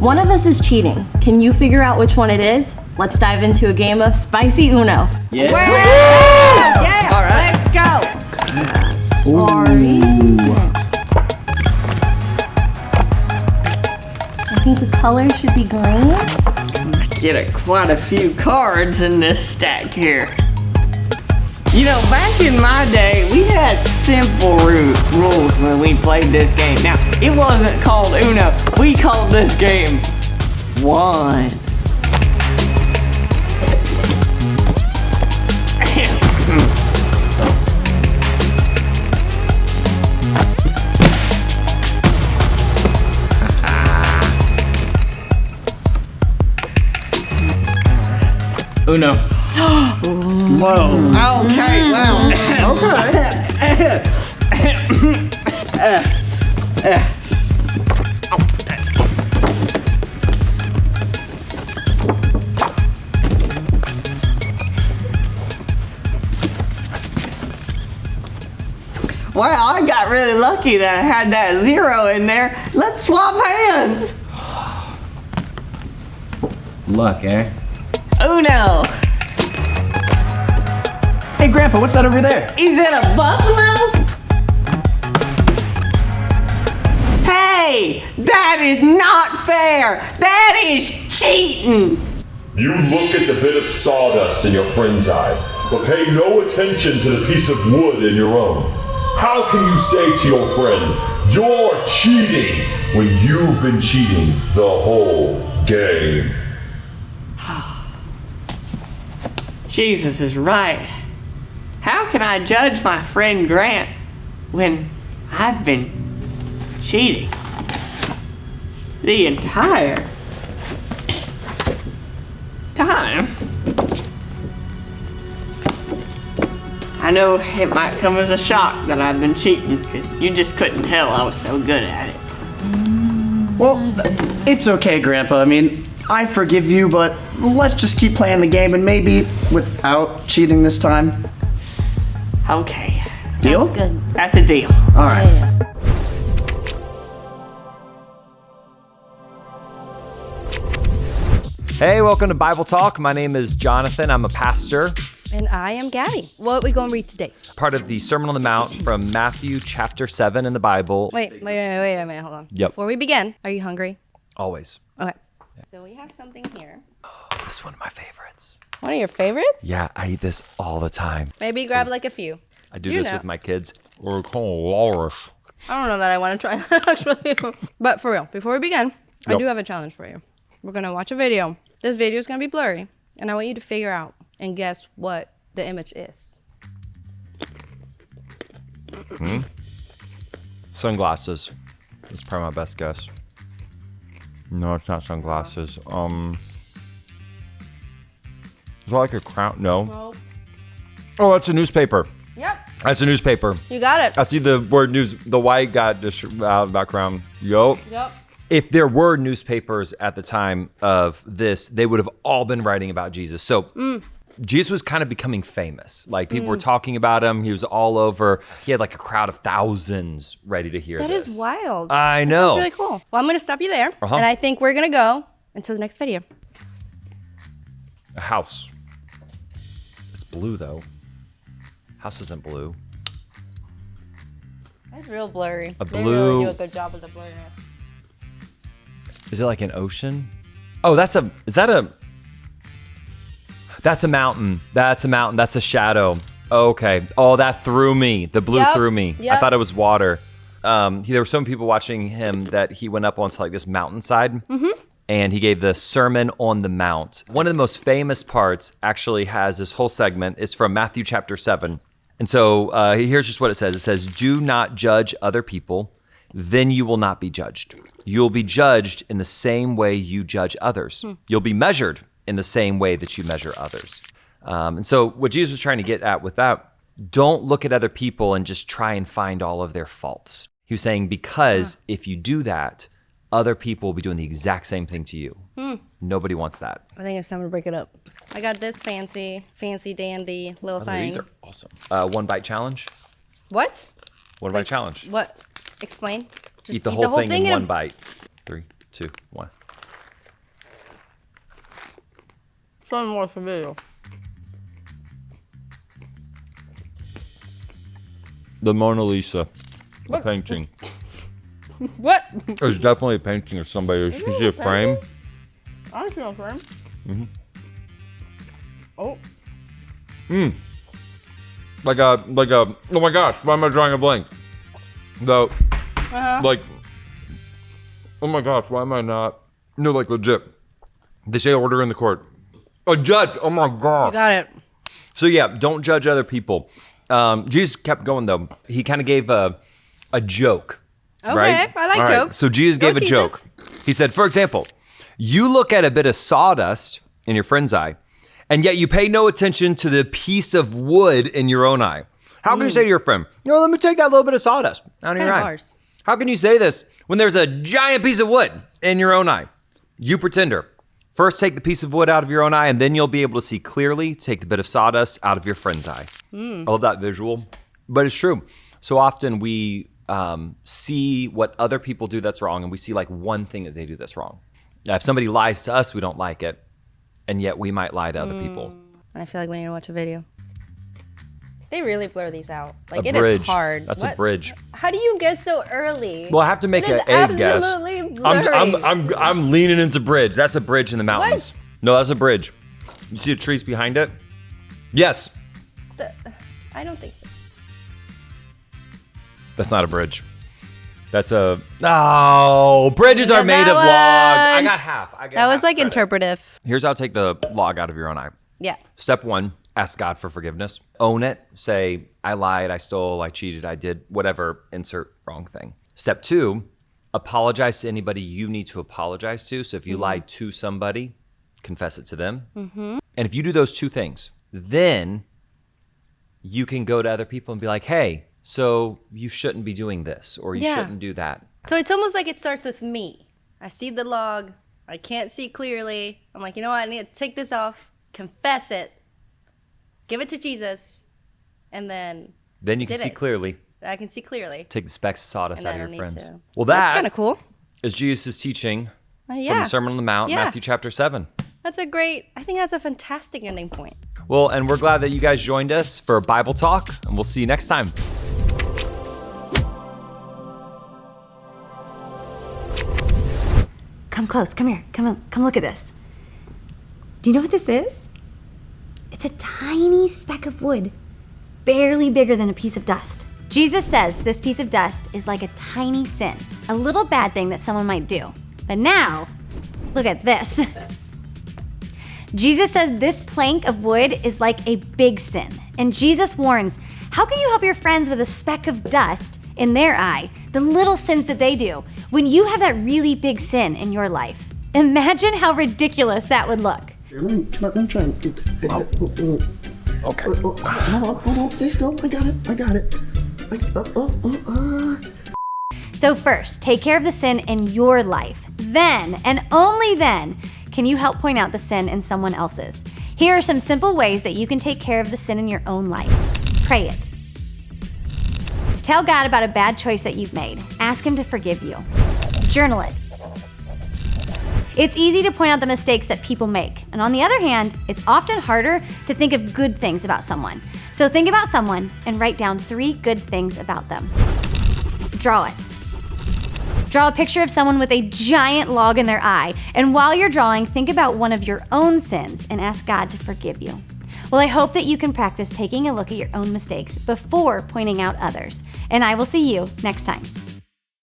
One of us is cheating. Can you figure out which one it is? Let's dive into a game of Spicy Uno. Yeah. Yeah. All right. Let's go. Sorry. I think the color should be green. Get quite a few cards in this stack here. You know, back in my day, we had simple rules when we played this game. Now, it wasn't called Uno. We called this game One. Uno. Whoa. Okay, well. Well, I got really lucky that I had that 0 in there. Let's swap hands. Luck, eh? Uno. Hey, Grandpa, what's that over there? Is it a buffalo? Hey, that is not fair. That is cheating. You look at the bit of sawdust in your friend's eye, but pay no attention to the piece of wood in your own. How can you say to your friend, you're cheating, when you've been cheating the whole game? Jesus is right. How can I judge my friend Grant when I've been cheating the entire time? I know it might come as a shock that I've been cheating because you just couldn't tell I was so good at it. Well, it's okay, Grandpa. I mean, I forgive you, but let's just keep playing the game and maybe without cheating this time. Okay, Deal? That's good. that's a deal. All right. Yeah. Hey, welcome to Bible Talk. My name is Jonathan. I'm a pastor, And I am Gabby. What are we going to read today? part of the Sermon on the Mount from Matthew chapter 7 in the Bible. Wait a minute, hold on. Yep. Before we begin, are you hungry? Always. Okay. So we have something here. This is one of my favorites. One of your favorites? Yeah, I eat this all the time. Maybe grab like a few. I do You this know. with my kids. We're called walrus. I don't know that I want to try that actually. But for real, before we begin, I Yep. do have a challenge for you. We're going to watch a video. This video is going to be blurry. And I want you to figure out and guess what the image is. Sunglasses. That's probably my best guess. No, it's not sunglasses. Is it like a crown? No. Nope. Oh, that's a newspaper. Yep. That's a newspaper. You got it. I see the word news. The white got out of the background. Yup. Yep. If there were newspapers at the time of this, they would have all been writing about Jesus. So Jesus was kind of becoming famous. Like people were talking about him. He was all over. He had like a crowd of thousands ready to hear That this. is wild. I know. That's really cool. Well, I'm going to stop you there. Uh-huh. And I think we're going to go into the next video. A house. It's blue though. House isn't blue. It's real blurry. A They blue- really do a good job with the blurriness. Is it like an ocean? Oh, that's a mountain. That's a mountain. That's a shadow. Okay. Oh, that threw me. The blue Yep. threw me. I Yep. thought it was water. There were some people watching him that he went up onto like this mountainside and he gave the Sermon on the Mount. One of the most famous parts actually has this whole segment. It's from Matthew chapter 7. And so here's just what it says. It says, do not judge other people, then you will not be judged. You'll be judged in the same way you judge others. You'll be measured in the same way that you measure others. And so what Jesus was trying to get at with that, don't look at other people and just try and find all of their faults. He was saying, because if you do that, other people will be doing the exact same thing to you. Nobody wants that. I think it's time to break it up. I got this fancy dandy little thing. These are awesome. One bite challenge. What? One bite challenge. What? Explain. Just Eat the whole thing in a- one bite. 3, 2, 1. Someone watch the video. The Mona Lisa, a painting. What? There's definitely a painting of somebody. You see a frame? I see a frame. Oh. Like a, oh my gosh, why am I drawing a blank? Like, oh my gosh, why am I not? No, like legit. They say order in the court. A judge, oh my gosh. You got it. So yeah, don't judge other people. Jesus kept going though. He kind of gave a joke. Okay, right? I like All right, jokes. So Jesus Go gave a Jesus. joke. He said, for example, you look at a bit of sawdust in your friend's eye, and yet you pay no attention to the piece of wood in your own eye. How can you say to your friend, let me take that little bit of sawdust out of your kind of eye? ours. How can you say this when there's a giant piece of wood in your own eye? You pretender. First take the piece of wood out of your own eye, and then you'll be able to see clearly. Take the bit of sawdust out of your friend's eye. I love that visual, but it's true. So often we see what other people do that's wrong, and we see like one thing that they do that's wrong. Now, if somebody lies to us, we don't like it, and yet we might lie to other people. And I feel like we need to watch a video. They really blur these out. Like, A it bridge. is hard. That's What? a bridge. How do you guess so early? Well, I have to make It is an egg guess. absolutely blurry. I'm leaning into bridge. That's a bridge in the mountains. No, that's a bridge. You see the trees behind it? Yes. I don't think so. That's not a bridge. That's a... Oh, bridges are made that of logs. I one. got half. That was like credit. interpretive. Here's how to take the log out of your own eye. Yeah. Step 1, ask God for forgiveness. Own it. Say, I lied, I stole, I cheated, I did whatever, insert wrong thing. Step 2, apologize to anybody you need to apologize to. So if you lied to somebody, confess it to them. And if you do those two things, then you can go to other people and be like, hey, so you shouldn't be doing this, or you Yeah. shouldn't do that. So it's almost like it starts with me. I see the log. I can't see clearly. I'm like, you know what? I need to take this off, confess it, give it to Jesus, and then Then you can Did see it. clearly. I can see clearly. Take the specks of sawdust And out I of your don't friends. need to. Well, That's that kind of cool. is Jesus' teaching from Yeah. the Sermon on the Mount, Yeah. Matthew chapter 7. That's a great, I think that's a fantastic ending point. Well, and we're glad that you guys joined us for a Bible talk, and we'll see you next time. Come close. Come here. Come look at this. Do you know what this is? It's a tiny speck of wood, barely bigger than a piece of dust. Jesus says this piece of dust is like a tiny sin, a little bad thing that someone might do. But now, look at this. Jesus says this plank of wood is like a big sin. And Jesus warns, how can you help your friends with a speck of dust in their eye, the little sins that they do, when you have that really big sin in your life? Imagine how ridiculous that would look. Let me try and Okay. hold on, stay still. I got it. So first, take care of the sin in your life. Then, and only then, can you help point out the sin in someone else's. Here are some simple ways that you can take care of the sin in your own life. Pray it. Tell God about a bad choice that you've made. Ask Him to forgive you. Journal it. It's easy to point out the mistakes that people make. And on the other hand, it's often harder to think of good things about someone. So think about someone and write down 3 good things about them. Draw it. Draw a picture of someone with a giant log in their eye. And while you're drawing, think about one of your own sins and ask God to forgive you. Well, I hope that you can practice taking a look at your own mistakes before pointing out others. And I will see you next time.